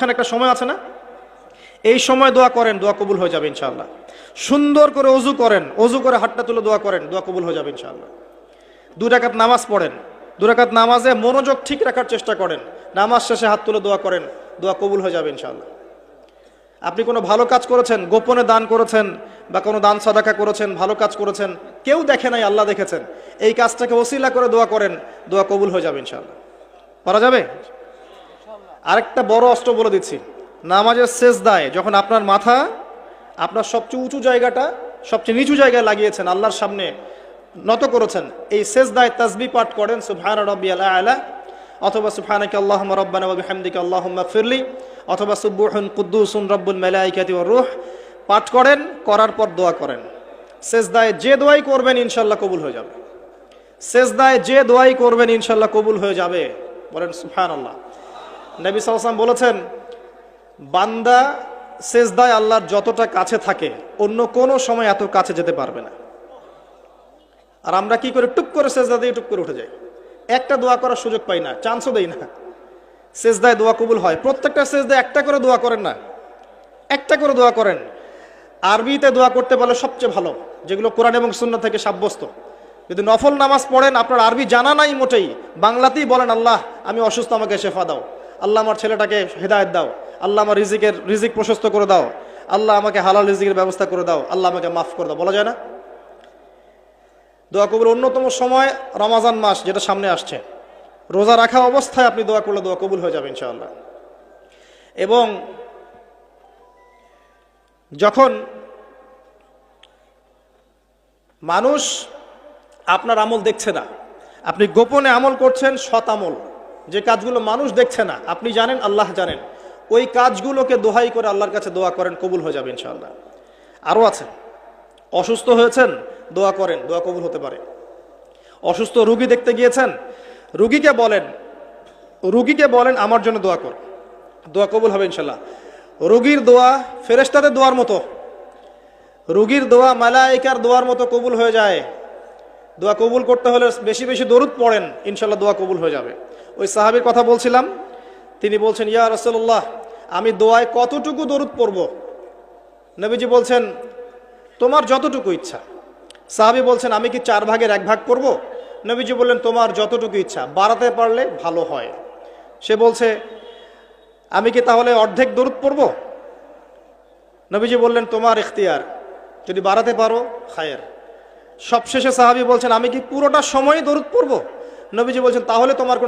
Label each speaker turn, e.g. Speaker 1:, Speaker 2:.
Speaker 1: মাঝখানে একটা সময় আছে না, এই সময় দোয়া করেন, দোয়া কবুল হয়ে যাবে ইনশাআল্লাহ। সুন্দর করে অজু করেন, অজু করে হাতটা তুলে দোয়া করেন, দোয়া কবুল হয়ে যাবে ইনশাআল্লাহ। 2 রাকাত নামাজ পড়েন, 2 রাকাত নামাজে মনোযোগ ঠিক রাখার চেষ্টা করেন, নামাজ শেষে হাত তুলে দোয়া করেন, দোয়া কবুল হয়ে যাবে ইনশাআল্লাহ। আপনি কোনো ভালো কাজ করেছেন, গোপনে দান করেছেন বা কোনো দান সাদাকা করেছেন, ভালো কাজ করেছেন, কেউ দেখে নাই, আল্লাহ দেখেছেন, এই কাজটাকে ওসিলা করে দোয়া করেন, দোয়া কবুল হয়ে যাবে ইনশাআল্লাহ। পারা যাবে? আরেকটা বড় অস্ত্র বলে দিচ্ছি, নামাজের সেজদায় যখন আপনার মাথা আপনার সবচেয়ে উঁচু জায়গাটা সবচেয়ে নিচু জায়গায় লাগিয়েছেন, আল্লাহর সামনে নত করেছেন, এই সেজদায় তাসবিহ পাঠ করেন সুবহানা রাব্বিয়াল আ'লা, অথবা সুবহানাকা আল্লাহুম্মা রাব্বানা ওয়া বিহামদিকা আল্লাহুম্মা ইগফিরলি, অথবা সুবহুন কুদ্দুসুন রব্বুল মালাইকাতি ওয়ার রূহ পাঠ করেন। করার পর দোয়া করেন। সেজদায় যে দোয়াই করবেন ইনশাআল্লাহ কবুল হয়ে যাবে। সেজদায় যে দোয়াই করবেন ইনশাআল্লাহ কবুল হয়ে যাবে। বলেন সুবহানাল্লাহ। নবী সাল্লাল্লাহু আলাইহি ওয়াসাল্লাম বলেছেন, বান্দা সেজদায় আল্লাহর যতটা কাছে থাকে অন্য কোনো সময় এত কাছে যেতে পারবে না। আর আমরা কি করে, টুক করে সেজদা দিয়ে টুক করে উঠে যাই, একটা দোয়া করার সুযোগ পাই না, চান্সও দেই না। সেজদায় দোয়া কবুল হয়, প্রত্যেকটা সেজদায় একটা করে দোয়া করেন না, একটা করে দোয়া করেন। আরবিতে দোয়া করতে পারলে সবচেয়ে ভালো, যেগুলো কোরআন এবং সুন্নাহ থেকে সাব্যস্ত। যদি নফল নামাজ পড়েন, আপনার আরবি জানা নাই মোটেই, বাংলাতেই বলেন, আল্লাহ আমি অসুস্থ, আমাকে শেফা দাও, আল্লাহ আমার ছেলেটাকে হেদায়েত দাও, আল্লাহ আমার রিজিক প্রশস্ত করে দাও, আল্লাহ আমাকে হালাল রিজিকের ব্যবস্থা করে দাও, আল্লাহ আমাকে মাফ করে দাও, বলা যায় না? দোয়া কবুল অন্যতম সময় রমাজান মাস, যেটা সামনে আসছে, রোজা রাখা অবস্থায় আপনি দোয়া করলে দোয়া কবুল হয়ে যাবে ইনশাআল্লাহ। এবং যখন মানুষ আপনার আমল দেখছে না, আপনি গোপনে আমল করছেন, সৎ আমল, যে কাজগুলো মানুষ দেখছে না, আপনি জানেন, আল্লাহ জানেন, ওই কাজগুলোকে দোহাই করে আল্লাহর কাছে দোয়া করেন, কবুল হয়ে যাবে ইনশাআল্লাহ। আরও আছে, অসুস্থ হয়েছেন, দোয়া করেন, দোয়া কবুল হতে পারে। অসুস্থ রুগী দেখতে গিয়েছেন, রুগীকে বলেন আমার জন্য দোয়া কর, দোয়া কবুল হবে ইনশাআল্লাহ। রুগীর দোয়া ফেরেশতাদের দোয়ার মতো, রুগীর দোয়া মালায়েকার দোয়ার মতো কবুল হয়ে যায়। দোয়া কবুল করতে হলে বেশি বেশি দরুদ পড়েন, ইনশাআল্লাহ দোয়া কবুল হয়ে যাবে। ওই সাহাবীর কথা বলছিলাম, তিনি বলছেন, ইয়া রাসূলুল্লাহ, আমি দোয়ায় কতটুকু দরুদ পড়ব? নবীজি বলছেন, তোমার যতটুকু ইচ্ছা। সাহাবী বলছেন, আমি কি 4 ভাগের 1 ভাগ করব? নবীজি বললেন, তোমার যতটুকু ইচ্ছা, বাড়াতে পারলে ভালো হয়। সে বলছে, আমি কি তাহলে অর্ধেক দরুদ পড়ব? নবীজি বললেন, তোমার ইখতিয়ার, যদি বাড়াতে পারো খায়ের। সবশেষে সাহাবী বলছেন, আমি কি পুরোটা সময় দরুদ পড়ব? নবীজি বলছেন, তাহলে তোমার